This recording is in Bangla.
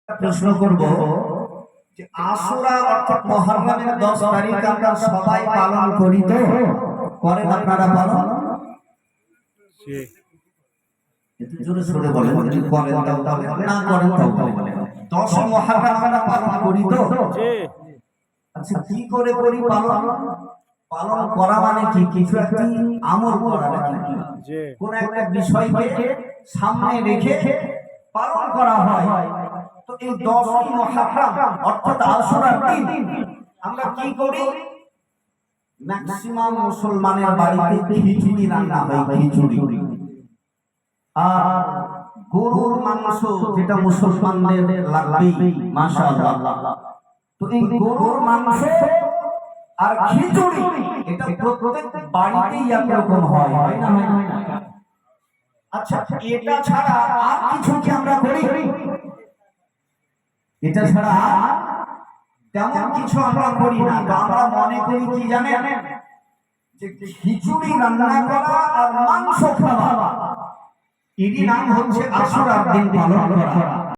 প্রশ্ন করব যে আশুরা অর্থাৎ মুহররমের 10 তারিখ আমরা সবাই পালন করি তো? করেন আপনারা পালন? জি। একটু জোরে সোরে বলেন, যদি করেন তাও বলেন, না করেন তাও বলেন। 10 মুহররম আমরা পালন করি তো? জি। আচ্ছা, কি করে করি পালন? পালন করা মানে কি? কিছু একটি আমল করা নাকি? জি। কোন একটা বিষয়কে সামনে রেখে পালন করা হয়। তো এই 10 মুহররম অর্থাৎ আশুরার দিন আমরা কি করি? ম্যাক্সিমাম মুসলমানের বাড়িতে খিচুড়ি রান্না হয়, খিচুড়ি। আর গরুর মাংস, যেটা মুসলমানদের লাগবেই, মাশাআল্লাহ। তো এই গরুর মাংস আর খিচুড়ি এটা প্রত্যেক বাড়িতেই একরকম হয়, হয় না? হয় না? আচ্ছা, এটা ছাড়া আর কিছু কি আমরা করি? এটা ছাড়া তেমন কিছু আমরা করি না। তো আমরা মনে করি কি জানেন, যে খিচুড়ি রান্না করা আর মাংস খাওয়া, এরই নাম হচ্ছে আশুরার দিন পালন করা।